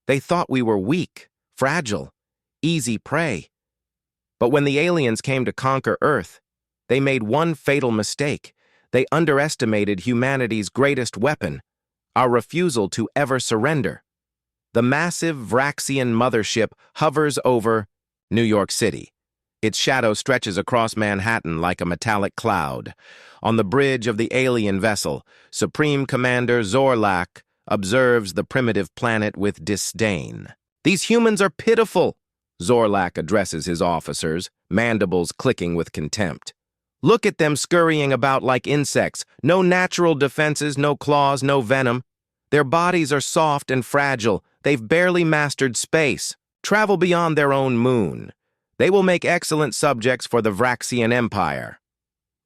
They thought we were weak, fragile, easy prey. But when the aliens came to conquer Earth, they made one fatal mistake. They underestimated humanity's greatest weapon, our refusal to ever surrender. The massive Vraxian mothership hovers over New York City. Its shadow stretches across Manhattan like a metallic cloud. On the bridge of the alien vessel, Supreme Commander Zorlak observes the primitive planet with disdain. "These humans are pitiful," Zorlak addresses his officers, mandibles clicking with contempt. "Look at them scurrying about like insects. No natural defenses, no claws, no venom. Their bodies are soft and fragile. They've barely mastered space. Travel beyond their own moon. They will make excellent subjects for the Vraxian Empire."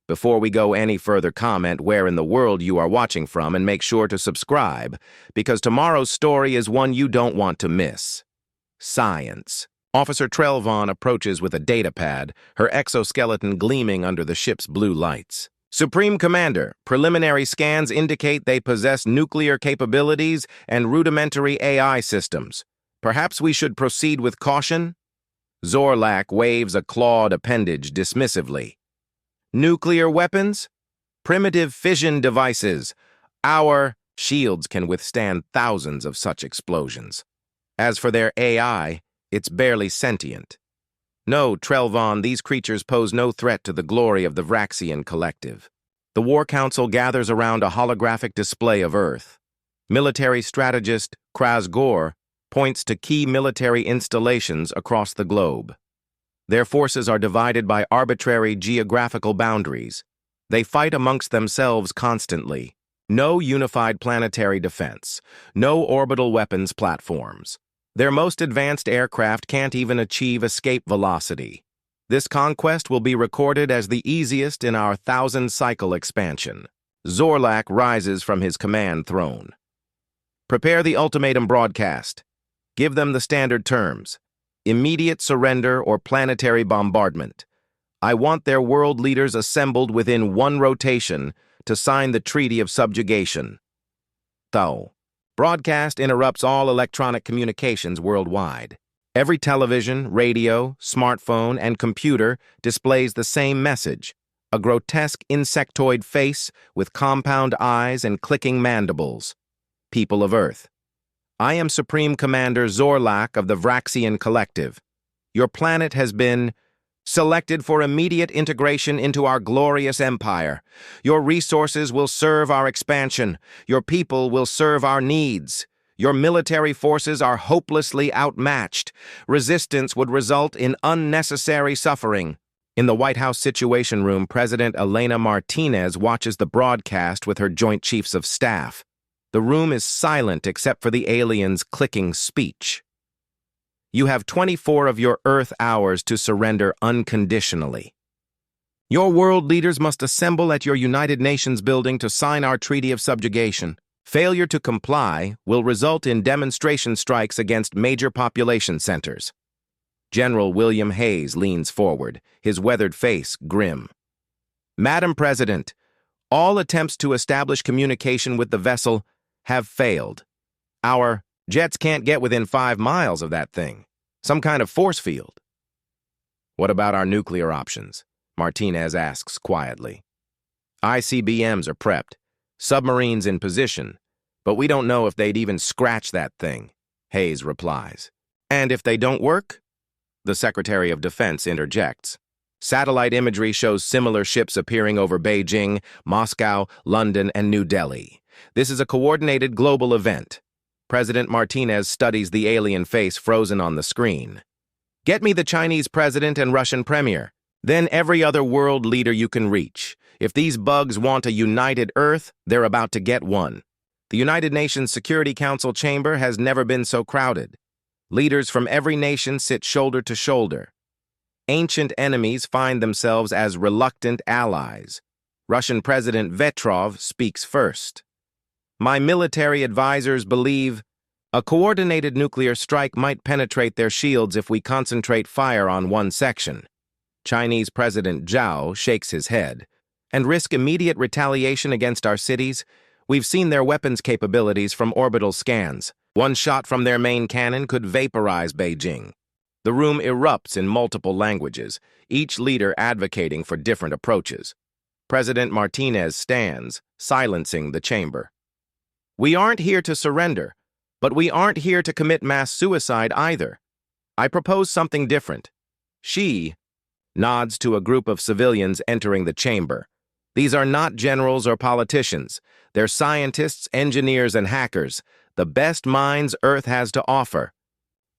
Before we go any further, comment where in the world you are watching from and make sure to subscribe, because tomorrow's story is one you don't want to miss. Science. Officer Trelvon approaches with a datapad, her exoskeleton gleaming under the ship's blue lights. "Supreme Commander, preliminary scans indicate they possess nuclear capabilities and rudimentary AI systems. Perhaps we should proceed with caution?" Zorlak waves a clawed appendage dismissively. "Nuclear weapons? Primitive fission devices. Our shields can withstand thousands of such explosions. As for their AI, it's barely sentient. No, Trelvon, these creatures pose no threat to the glory of the Vraxian collective." The War Council gathers around a holographic display of Earth. Military strategist Krasgor points to key military installations across the globe. Their forces are divided by arbitrary geographical boundaries. They fight amongst themselves constantly. No unified planetary defense. No orbital weapons platforms. Their most advanced aircraft can't even achieve escape velocity. This conquest will be recorded as the easiest in our 1,000-cycle expansion. Zorlak rises from his command throne. "Prepare the ultimatum broadcast. Give them the standard terms. Immediate surrender or planetary bombardment. I want their world leaders assembled within one rotation to sign the Treaty of Subjugation." Thou. Broadcast interrupts all electronic communications worldwide. Every television, radio, smartphone, and computer displays the same message: a grotesque insectoid face with compound eyes and clicking mandibles. "People of Earth, I am Supreme Commander Zorlak of the Vraxian Collective. Your planet has been selected for immediate integration into our glorious empire. Your resources will serve our expansion. Your people will serve our needs. Your military forces are hopelessly outmatched. Resistance would result in unnecessary suffering." In the White House Situation Room, President Elena Martinez watches the broadcast with her Joint Chiefs of Staff. The room is silent except for the aliens' clicking speech. "You have 24 of your Earth hours to surrender unconditionally. Your world leaders must assemble at your United Nations building to sign our Treaty of Subjugation. Failure to comply will result in demonstration strikes against major population centers." General William Hayes leans forward, his weathered face grim. "Madam President, all attempts to establish communication with the vessel have failed. Our jets can't get within 5 miles of that thing. Some kind of force field." "What about our nuclear options?" Martinez asks quietly. "ICBMs are prepped, submarines in position, but we don't know if they'd even scratch that thing," Hayes replies. "And if they don't work?" The Secretary of Defense interjects. "Satellite imagery shows similar ships appearing over Beijing, Moscow, London, and New Delhi. This is a coordinated global event." President Martinez studies the alien face frozen on the screen. "Get me the Chinese president and Russian premier. Then every other world leader you can reach. If these bugs want a united Earth, they're about to get one. The United Nations Security Council chamber has never been so crowded. Leaders from every nation sit shoulder to shoulder. Ancient enemies find themselves as reluctant allies. Russian President Vetrov speaks first. My military advisors believe a coordinated nuclear strike might penetrate their shields if we concentrate fire on one section. Chinese President Zhao shakes his head. And risk immediate retaliation against our cities? We've seen their weapons capabilities from orbital scans. One shot from their main cannon could vaporize Beijing. The room erupts in multiple languages, each leader advocating for different approaches. President Martinez stands, silencing the chamber. We aren't here to surrender, but we aren't here to commit mass suicide either. I propose something different. She nods to a group of civilians entering the chamber. These are not generals or politicians. They're scientists, engineers, and hackers, the best minds Earth has to offer.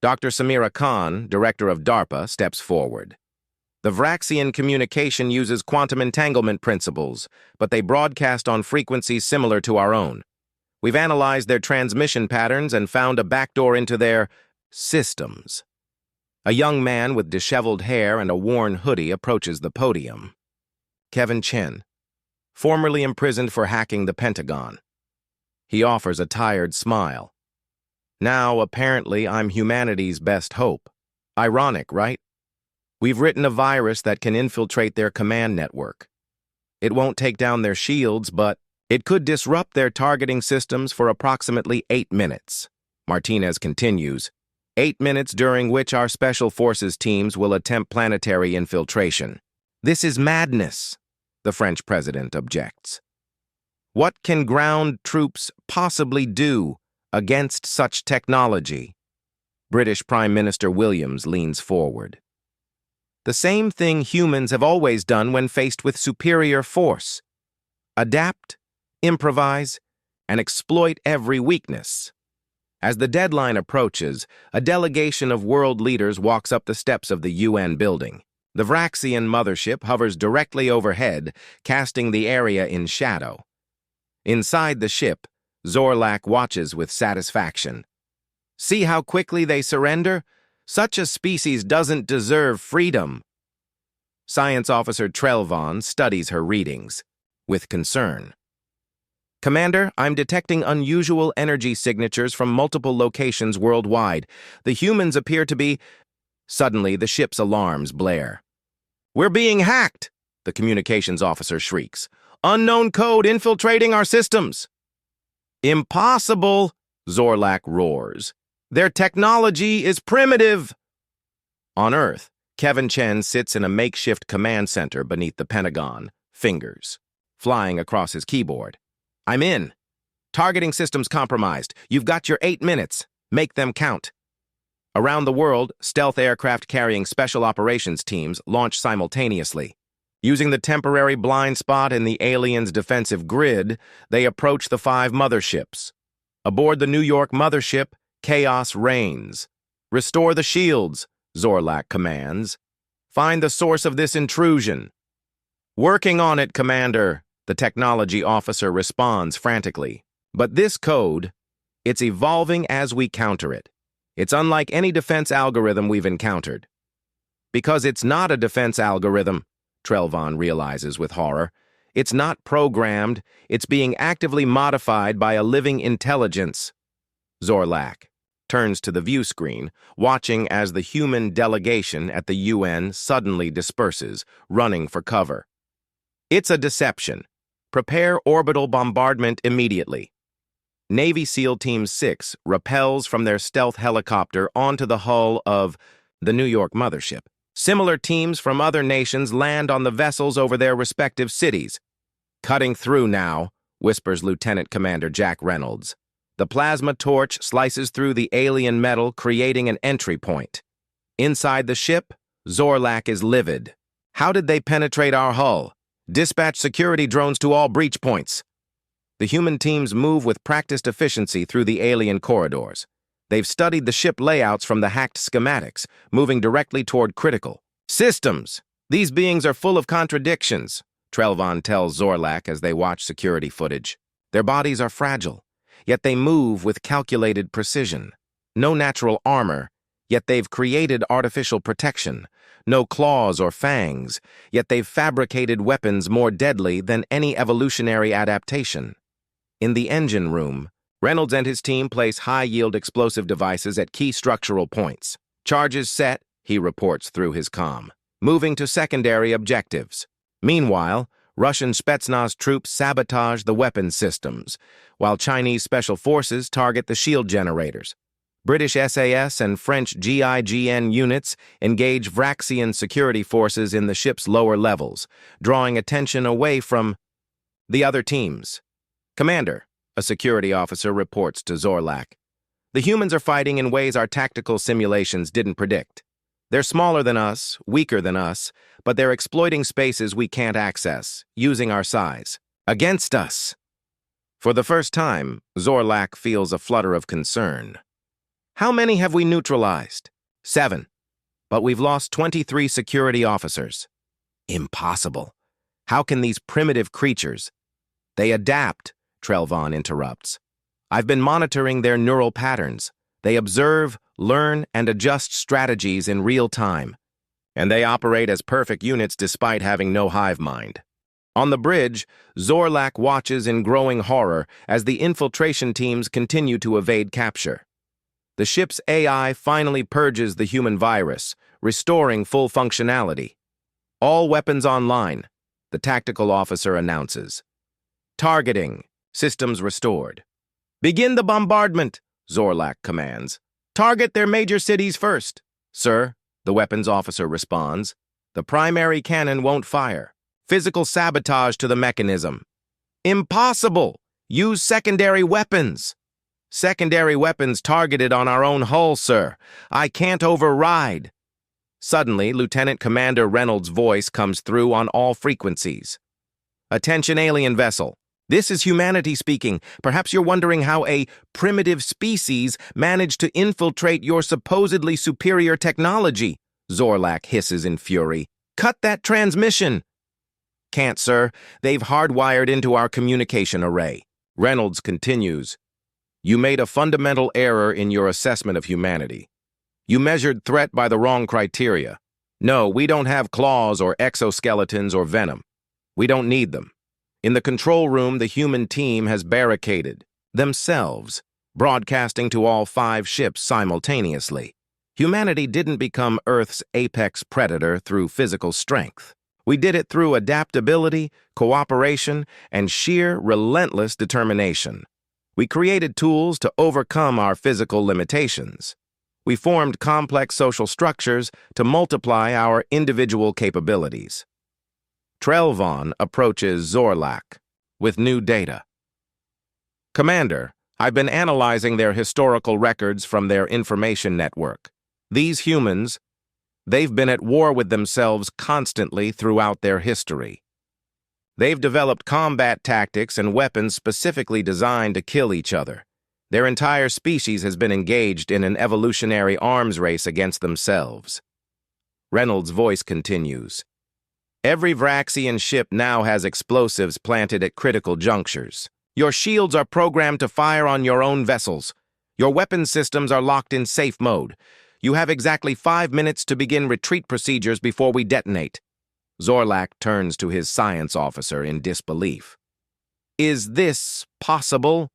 Dr. Samira Khan, director of DARPA, steps forward. The Vraxian communication uses quantum entanglement principles, but they broadcast on frequencies similar to our own. We've analyzed their transmission patterns and found a backdoor into their systems. A young man with disheveled hair and a worn hoodie approaches the podium. Kevin Chen, formerly imprisoned for hacking the Pentagon. He offers a tired smile. Now, apparently, I'm humanity's best hope. Ironic, right? We've written a virus that can infiltrate their command network. It won't take down their shields, but it could disrupt their targeting systems for approximately 8 minutes. Martinez continues, 8 minutes during which our special forces teams will attempt planetary infiltration. This is madness, the French president objects. What can ground troops possibly do against such technology? British Prime Minister Williams leans forward. The same thing humans have always done when faced with superior force. Adapt, improvise, and exploit every weakness. As the deadline approaches, a delegation of world leaders walks up the steps of the UN building. The Vraxian mothership hovers directly overhead, casting the area in shadow. Inside the ship, Zorlak watches with satisfaction. See how quickly they surrender? Such a species doesn't deserve freedom. Science Officer Trelvon studies her readings, with concern. Commander, I'm detecting unusual energy signatures from multiple locations worldwide. The humans appear to be... Suddenly, the ship's alarms blare. We're being hacked, the communications officer shrieks. Unknown code infiltrating our systems. Impossible, Zorlak roars. Their technology is primitive. On Earth, Kevin Chen sits in a makeshift command center beneath the Pentagon, fingers flying across his keyboard. I'm in. Targeting systems compromised. You've got your 8 minutes. Make them count. Around the world, stealth aircraft carrying special operations teams launch simultaneously. Using the temporary blind spot in the aliens' defensive grid, they approach the 5 motherships. Aboard the New York mothership, chaos reigns. Restore the shields, Zorlak commands. Find the source of this intrusion. Working on it, Commander, the technology officer responds frantically. But this code, it's evolving as we counter it. It's unlike any defense algorithm we've encountered. Because it's not a defense algorithm, Trelvon realizes with horror. It's not programmed, it's being actively modified by a living intelligence. Zorlak turns to the view screen, watching as the human delegation at the UN suddenly disperses, running for cover. It's a deception. Prepare orbital bombardment immediately. Navy SEAL Team 6 rappels from their stealth helicopter onto the hull of the New York mothership. Similar teams from other nations land on the vessels over their respective cities. Cutting through now, whispers Lieutenant Commander Jack Reynolds. The plasma torch slices through the alien metal, creating an entry point. Inside the ship, Zorlak is livid. How did they penetrate our hull? Dispatch security drones to all breach points. The human teams move with practiced efficiency through the alien corridors. They've studied the ship layouts from the hacked schematics, moving directly toward critical systems. These beings are full of contradictions, Trelvon tells Zorlak as they watch security footage. Their bodies are fragile, yet they move with calculated precision. No natural armor, yet they've created artificial protection. No claws or fangs, yet they've fabricated weapons more deadly than any evolutionary adaptation. In the engine room, Reynolds and his team place high-yield explosive devices at key structural points. Charges set, he reports through his comm. Moving to secondary objectives. Meanwhile, Russian Spetsnaz troops sabotage the weapons systems, while Chinese special forces target the shield generators. British SAS and French GIGN units engage Vraxian security forces in the ship's lower levels, drawing attention away from the other teams. Commander, a security officer reports to Zorlak. The humans are fighting in ways our tactical simulations didn't predict. They're smaller than us, weaker than us, but they're exploiting spaces we can't access, using our size. Against us. For the first time, Zorlak feels a flutter of concern. How many have we neutralized? 7. But we've lost 23 security officers. Impossible. How can these primitive creatures? They adapt, Trelvon interrupts. I've been monitoring their neural patterns. They observe, learn, and adjust strategies in real time. And they operate as perfect units despite having no hive mind. On the bridge, Zorlak watches in growing horror as the infiltration teams continue to evade capture. The ship's AI finally purges the human virus, restoring full functionality. All weapons online, the tactical officer announces. Targeting, systems restored. Begin the bombardment, Zorlak commands. Target their major cities first. Sir, the weapons officer responds. The primary cannon won't fire. Physical sabotage to the mechanism. Impossible! Use secondary weapons. Secondary weapons targeted on our own hull, sir. I can't override. Suddenly, Lieutenant Commander Reynolds' voice comes through on all frequencies. Attention, alien vessel. This is humanity speaking. Perhaps you're wondering how a primitive species managed to infiltrate your supposedly superior technology, Zorlak hisses in fury. Cut that transmission. Can't, sir. They've hardwired into our communication array. Reynolds continues. You made a fundamental error in your assessment of humanity. You measured threat by the wrong criteria. No, we don't have claws or exoskeletons or venom. We don't need them. In the control room, the human team has barricaded themselves, broadcasting to all 5 ships simultaneously. Humanity didn't become Earth's apex predator through physical strength. We did it through adaptability, cooperation, and sheer, relentless determination. We created tools to overcome our physical limitations. We formed complex social structures to multiply our individual capabilities. Trelvon approaches Zorlak with new data. Commander, I've been analyzing their historical records from their information network. These humans, they've been at war with themselves constantly throughout their history. They've developed combat tactics and weapons specifically designed to kill each other. Their entire species has been engaged in an evolutionary arms race against themselves. Reynolds' voice continues. Every Vraxian ship now has explosives planted at critical junctures. Your shields are programmed to fire on your own vessels. Your weapon systems are locked in safe mode. You have exactly 5 minutes to begin retreat procedures before we detonate. Zorlak turns to his science officer in disbelief. Is this possible?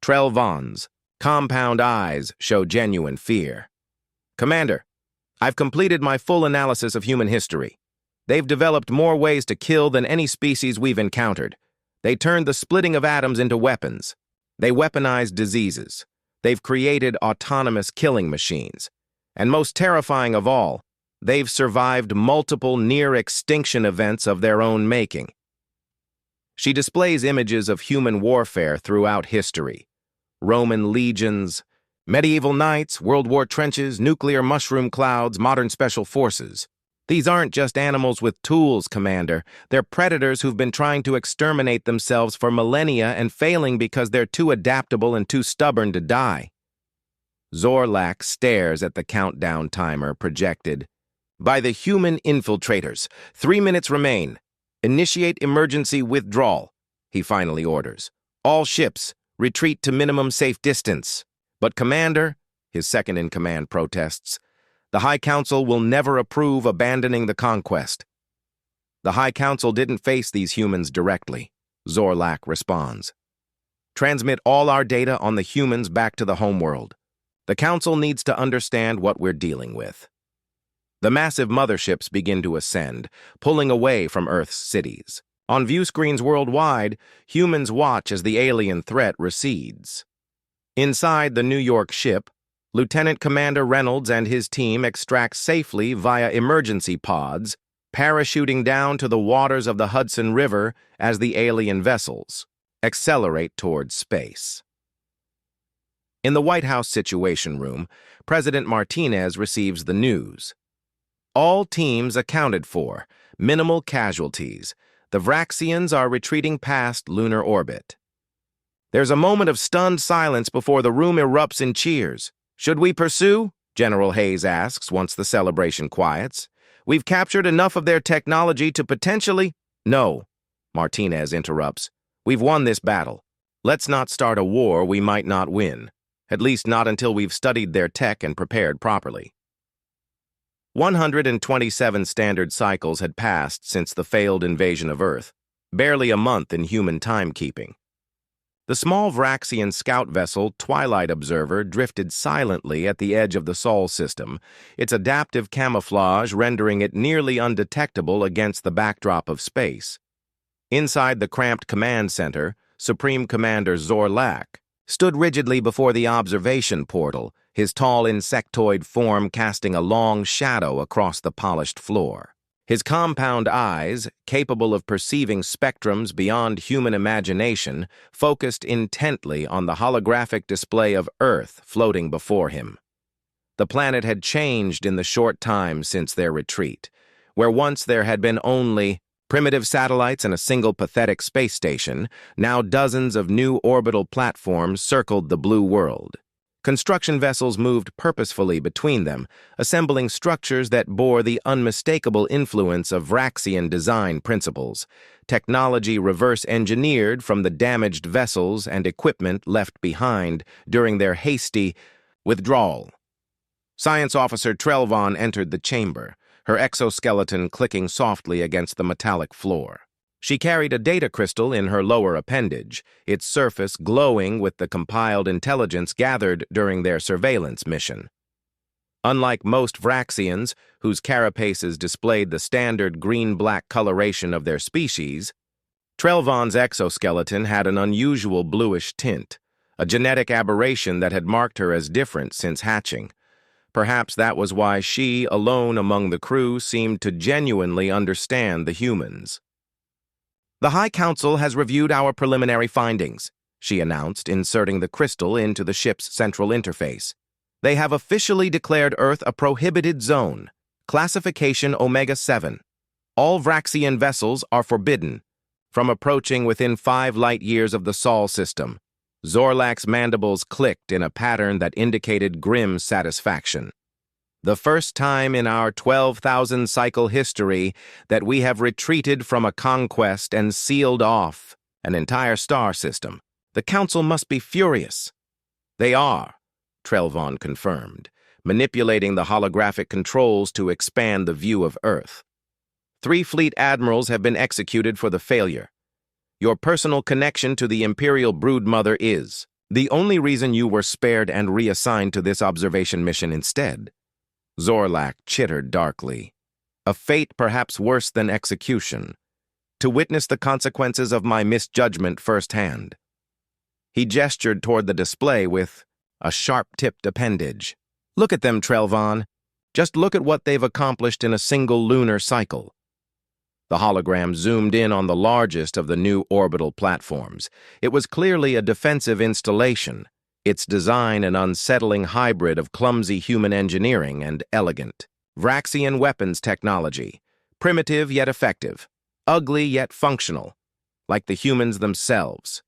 Trelvon's compound eyes show genuine fear. Commander, I've completed my full analysis of human history. They've developed more ways to kill than any species we've encountered. They turned the splitting of atoms into weapons. They weaponized diseases. They've created autonomous killing machines. And most terrifying of all, they've survived multiple near-extinction events of their own making. She displays images of human warfare throughout history. Roman legions, medieval knights, World War trenches, nuclear mushroom clouds, modern special forces. These aren't just animals with tools, Commander. They're predators who've been trying to exterminate themselves for millennia and failing because they're too adaptable and too stubborn to die. Zorlak stares at the countdown timer projected. By the human infiltrators. 3 minutes remain. Initiate emergency withdrawal, he finally orders. All ships, retreat to minimum safe distance. But Commander, his second-in-command protests, the High Council will never approve abandoning the conquest. The High Council didn't face these humans directly, Zorlak responds. Transmit all our data on the humans back to the homeworld. The Council needs to understand what we're dealing with. The massive motherships begin to ascend, pulling away from Earth's cities. On view screens worldwide, humans watch as the alien threat recedes. Inside the New York ship, Lieutenant Commander Reynolds and his team extract safely via emergency pods, parachuting down to the waters of the Hudson River as the alien vessels accelerate towards space. In the White House Situation Room, President Martinez receives the news. All teams accounted for, minimal casualties. The Vraxians are retreating past lunar orbit. There's a moment of stunned silence before the room erupts in cheers. "Should we pursue?" General Hayes asks once the celebration quiets. "We've captured enough of their technology to potentially—" "No," Martinez interrupts. "We've won this battle. Let's not start a war we might not win. At least not until we've studied their tech and prepared properly." 127 standard cycles had passed since the failed invasion of Earth, barely a month in human timekeeping. The small Vraxian scout vessel Twilight Observer drifted silently at the edge of the Sol system, its adaptive camouflage rendering it nearly undetectable against the backdrop of space. Inside the cramped command center, Supreme Commander Zorlak stood rigidly before the observation portal, his tall insectoid form casting a long shadow across the polished floor. His compound eyes, capable of perceiving spectrums beyond human imagination, focused intently on the holographic display of Earth floating before him. The planet had changed in the short time since their retreat. Where once there had been only primitive satellites and a single pathetic space station, now dozens of new orbital platforms circled the blue world. Construction vessels moved purposefully between them, assembling structures that bore the unmistakable influence of Vraxian design principles, technology reverse-engineered from the damaged vessels and equipment left behind during their hasty withdrawal. Science Officer Trelvon entered the chamber, her exoskeleton clicking softly against the metallic floor. She carried a data crystal in her lower appendage, its surface glowing with the compiled intelligence gathered during their surveillance mission. Unlike most Vraxians, whose carapaces displayed the standard green-black coloration of their species, Trelvon's exoskeleton had an unusual bluish tint, a genetic aberration that had marked her as different since hatching. Perhaps that was why she, alone among the crew, seemed to genuinely understand the humans. "The High Council has reviewed our preliminary findings," she announced, inserting the crystal into the ship's central interface. "They have officially declared Earth a prohibited zone, classification Omega-7. All Vraxian vessels are forbidden from approaching within 5 light-years of the Sol system." Zorlak's mandibles clicked in a pattern that indicated grim satisfaction. "The first time in our 12,000-cycle history that we have retreated from a conquest and sealed off an entire star system. The Council must be furious." "They are," Trelvon confirmed, manipulating the holographic controls to expand the view of Earth. 3 fleet admirals have been executed for the failure. Your personal connection to the Imperial Broodmother is the only reason you were spared and reassigned to this observation mission instead." Zorlak chittered darkly. "A fate perhaps worse than execution. To witness the consequences of my misjudgment firsthand." He gestured toward the display with a sharp-tipped appendage. "Look at them, Trelvon. Just look at what they've accomplished in a single lunar cycle." The hologram zoomed in on the largest of the new orbital platforms. It was clearly a defensive installation, its design an unsettling hybrid of clumsy human engineering and elegant Vraxian weapons technology, primitive yet effective, ugly yet functional, like the humans themselves.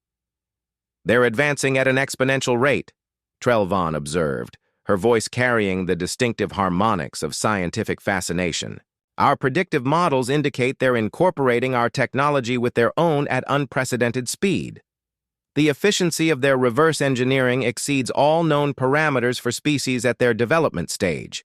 "They're advancing at an exponential rate," Trelvon observed, her voice carrying the distinctive harmonics of scientific fascination. "Our predictive models indicate they're incorporating our technology with their own at unprecedented speed. The efficiency of their reverse engineering exceeds all known parameters for species at their development stage."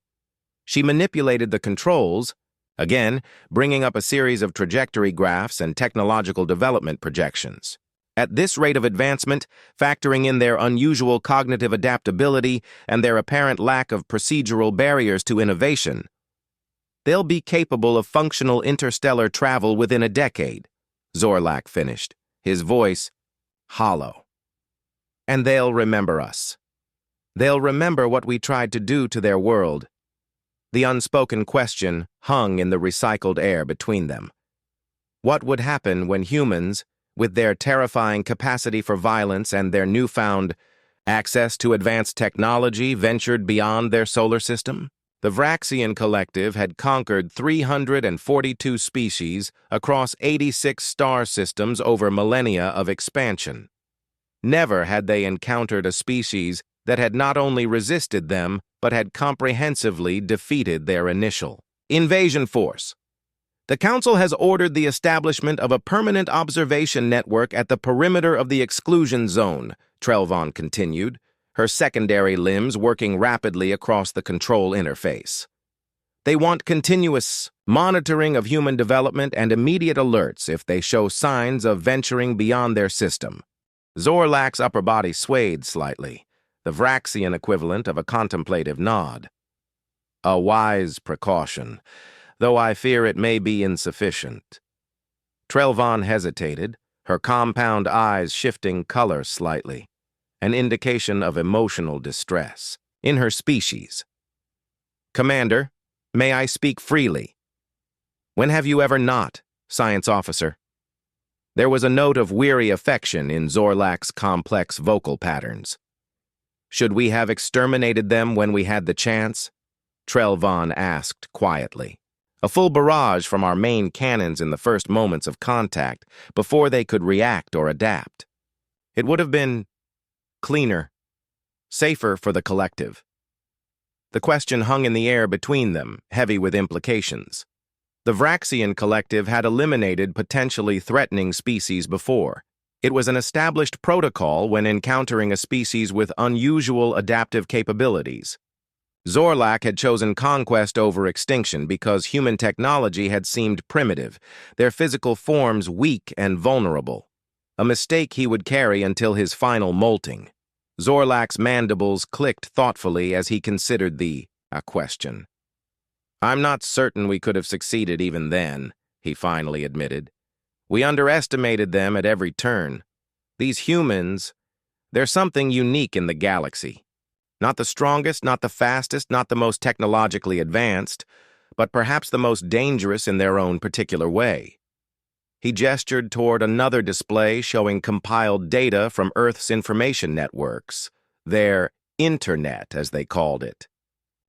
She manipulated the controls, again, bringing up a series of trajectory graphs and technological development projections. "At this rate of advancement, factoring in their unusual cognitive adaptability and their apparent lack of procedural barriers to innovation, they'll be capable of functional interstellar travel within a decade." Zorlak finished, his voice hollow. And they'll remember us. They'll remember what we tried to do to their world. The unspoken question hung in the recycled air between them. What would happen when humans, with their terrifying capacity for violence and their newfound access to advanced technology, ventured beyond their solar system? The Vraxian Collective had conquered 342 species across 86 star systems over millennia of expansion. Never had they encountered a species that had not only resisted them, but had comprehensively defeated their initial invasion force. The Council has ordered the establishment of a permanent observation network at the perimeter of the exclusion zone, Trelvon continued, her secondary limbs working rapidly across the control interface. They want continuous monitoring of human development and immediate alerts if they show signs of venturing beyond their system. Zorlak's upper body swayed slightly, the Vraxian equivalent of a contemplative nod. A wise precaution, though I fear it may be insufficient. Trelvon hesitated, her compound eyes shifting color slightly, an indication of emotional distress in her species. Commander, may I speak freely? When have you ever not, Science Officer? There was a note of weary affection in Zorlak's complex vocal patterns. Should we have exterminated them when we had the chance? Trelvon asked quietly. A full barrage from our main cannons in the first moments of contact, before they could react or adapt. It would have been cleaner, safer for the collective. The question hung in the air between them, heavy with implications. The Vraxian Collective had eliminated potentially threatening species before. It was an established protocol when encountering a species with unusual adaptive capabilities. Zorlak had chosen conquest over extinction because human technology had seemed primitive, their physical forms weak and vulnerable. A mistake he would carry until his final molting. Zorlak's mandibles clicked thoughtfully as he considered the question. I'm not certain we could have succeeded even then, he finally admitted. We underestimated them at every turn. These humans, there's something unique in the galaxy. Not the strongest, not the fastest, not the most technologically advanced, but perhaps the most dangerous in their own particular way. He gestured toward another display showing compiled data from Earth's information networks, their internet, as they called it.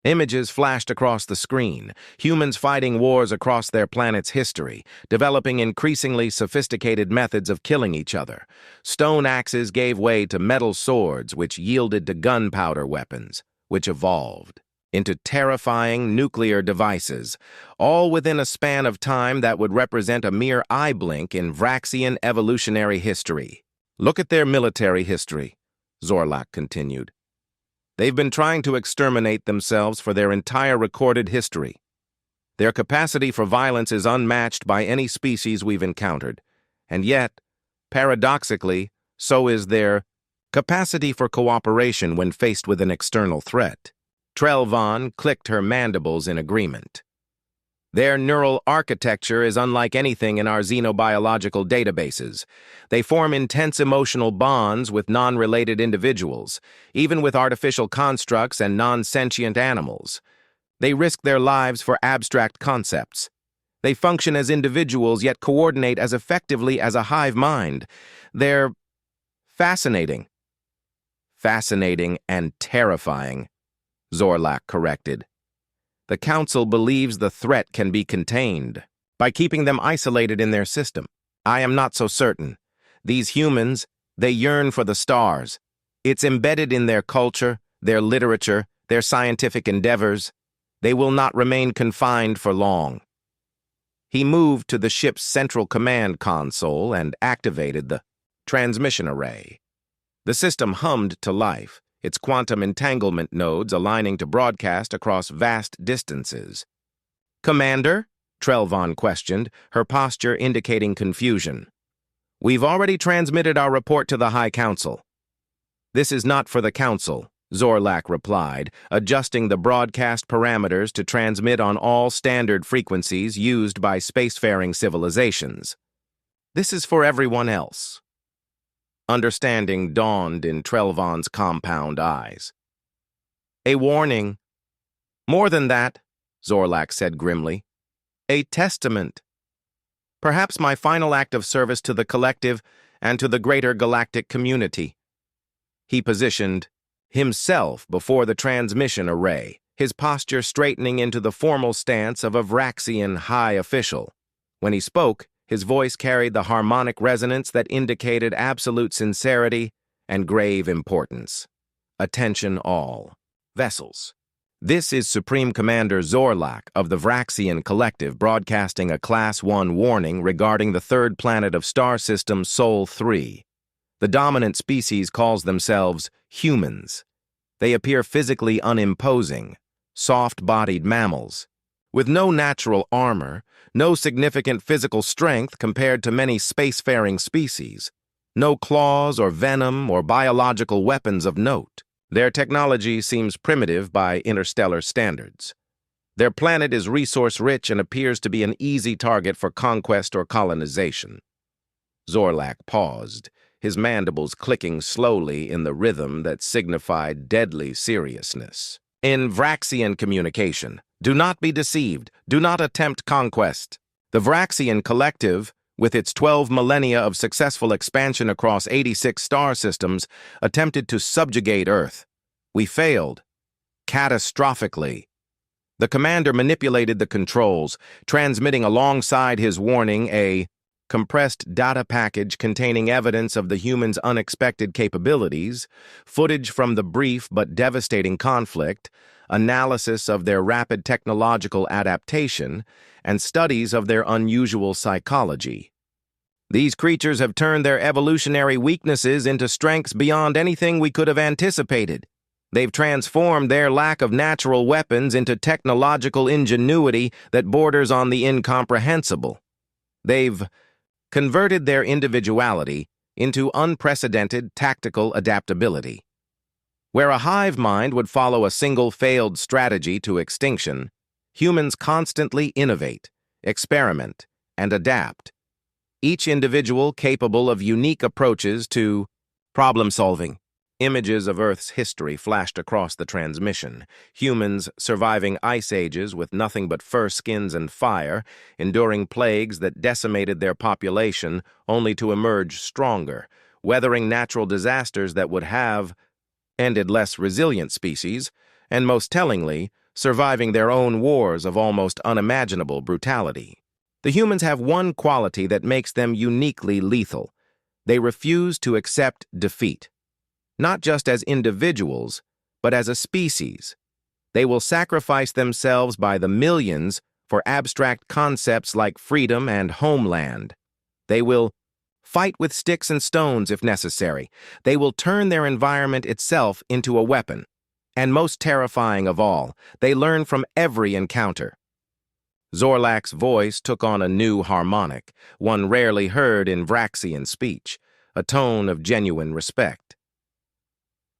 Images flashed across the screen, humans fighting wars across their planet's history, developing increasingly sophisticated methods of killing each other. Stone axes gave way to metal swords, which yielded to gunpowder weapons, which evolved into terrifying nuclear devices, all within a span of time that would represent a mere eye blink in Vraxian evolutionary history. Look at their military history, Zorlak continued. They've been trying to exterminate themselves for their entire recorded history. Their capacity for violence is unmatched by any species we've encountered, and yet, paradoxically, so is their capacity for cooperation when faced with an external threat. Trelvon clicked her mandibles in agreement. Their neural architecture is unlike anything in our xenobiological databases. They form intense emotional bonds with non-related individuals, even with artificial constructs and non-sentient animals. They risk their lives for abstract concepts. They function as individuals yet coordinate as effectively as a hive mind. They're fascinating. Fascinating and terrifying, Zorlak corrected. The Council believes the threat can be contained by keeping them isolated in their system. I am not so certain. These humans, they yearn for the stars. It's embedded in their culture, their literature, their scientific endeavors. They will not remain confined for long. He moved to the ship's central command console and activated the transmission array. The system hummed to life, its quantum entanglement nodes aligning to broadcast across vast distances. Commander? Trelvon questioned, her posture indicating confusion. We've already transmitted our report to the High Council. This is not for the Council, Zorlak replied, adjusting the broadcast parameters to transmit on all standard frequencies used by spacefaring civilizations. This is for everyone else. Understanding dawned in Trelvon's compound eyes. A warning. More than that, Zorlak said grimly. A testament. Perhaps my final act of service to the collective and to the greater galactic community. He positioned himself before the transmission array, his posture straightening into the formal stance of a Vraxian high official. When he spoke, his voice carried the harmonic resonance that indicated absolute sincerity and grave importance. Attention all. Vessels. This is Supreme Commander Zorlak of the Vraxian Collective broadcasting a Class 1 warning regarding the third planet of star system Sol 3. The dominant species calls themselves humans. They appear physically unimposing, soft-bodied mammals, with no natural armor, no significant physical strength compared to many spacefaring species, no claws or venom or biological weapons of note. Their technology seems primitive by interstellar standards. Their planet is resource-rich and appears to be an easy target for conquest or colonization. Zorlak paused, his mandibles clicking slowly in the rhythm that signified deadly seriousness. In Vraxian communication, do not be deceived, do not attempt conquest. The Vraxian Collective, with its 12 millennia of successful expansion across 86 star systems, attempted to subjugate Earth. We failed. Catastrophically. The commander manipulated the controls, transmitting alongside his warning a compressed data package containing evidence of the humans' unexpected capabilities, footage from the brief but devastating conflict, analysis of their rapid technological adaptation, and studies of their unusual psychology. These creatures have turned their evolutionary weaknesses into strengths beyond anything we could have anticipated. They've transformed their lack of natural weapons into technological ingenuity that borders on the incomprehensible. They've converted their individuality into unprecedented tactical adaptability. Where a hive mind would follow a single failed strategy to extinction, humans constantly innovate, experiment, and adapt, each individual capable of unique approaches to problem-solving. Images of Earth's history flashed across the transmission. Humans surviving ice ages with nothing but fur skins and fire, enduring plagues that decimated their population only to emerge stronger, weathering natural disasters that would have ended less resilient species, and most tellingly, surviving their own wars of almost unimaginable brutality. The humans have one quality that makes them uniquely lethal. They refuse to accept defeat. Not just as individuals, but as a species. They will sacrifice themselves by the millions for abstract concepts like freedom and homeland. They will fight with sticks and stones if necessary. They will turn their environment itself into a weapon. And most terrifying of all, they learn from every encounter. Zorlak's voice took on a new harmonic, one rarely heard in Vraxian speech, a tone of genuine respect.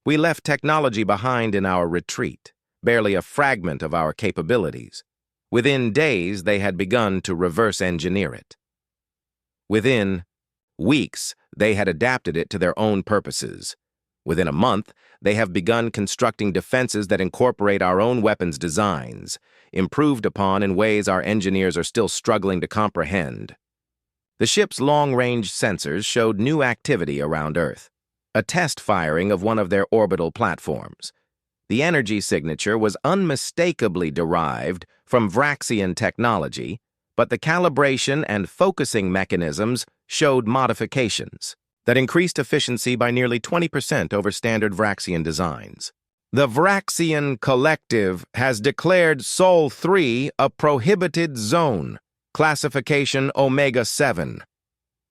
We left technology behind in our retreat, barely a fragment of our capabilities. Within days, they had begun to reverse engineer it. Within weeks, they had adapted it to their own purposes. Within a month, they have begun constructing defenses that incorporate our own weapons designs, improved upon in ways our engineers are still struggling to comprehend. The ship's long-range sensors showed new activity around Earth. A test firing of one of their orbital platforms. The energy signature was unmistakably derived from Vraxian technology, but the calibration and focusing mechanisms showed modifications that increased efficiency by nearly 20% over standard Vraxian designs. The Vraxian Collective has declared Sol 3 a prohibited zone, classification Omega 7.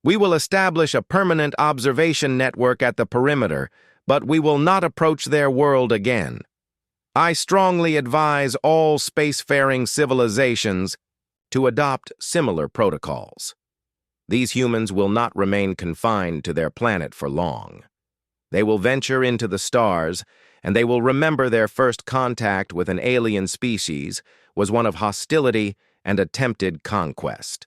We will establish a permanent observation network at the perimeter, but we will not approach their world again. I strongly advise all spacefaring civilizations to adopt similar protocols. These humans will not remain confined to their planet for long. They will venture into the stars, and they will remember their first contact with an alien species was one of hostility and attempted conquest.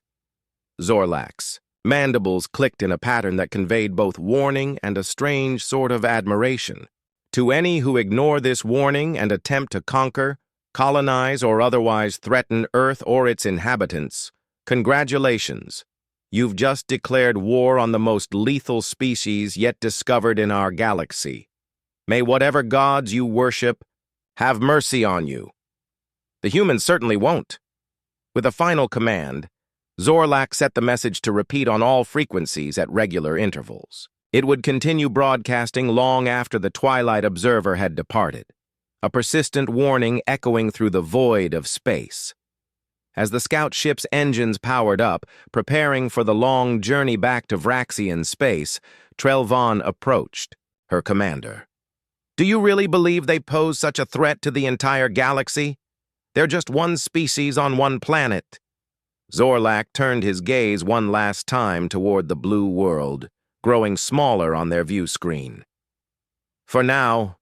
Zorlak. Mandibles clicked in a pattern that conveyed both warning and a strange sort of admiration. To any who ignore this warning and attempt to conquer, colonize, or otherwise threaten Earth or its inhabitants, congratulations. You've just declared war on the most lethal species yet discovered in our galaxy. May whatever gods you worship have mercy on you. The humans certainly won't. With a final command, Zorlak set the message to repeat on all frequencies at regular intervals. It would continue broadcasting long after the Twilight Observer had departed, a persistent warning echoing through the void of space. As the scout ship's engines powered up, preparing for the long journey back to Vraxian space, Trelvon approached, her commander. Do you really believe they pose such a threat to the entire galaxy? They're just one species on one planet. Zorlak turned his gaze one last time toward the blue world, growing smaller on their view screen. For now,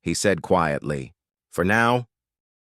he said quietly, for now,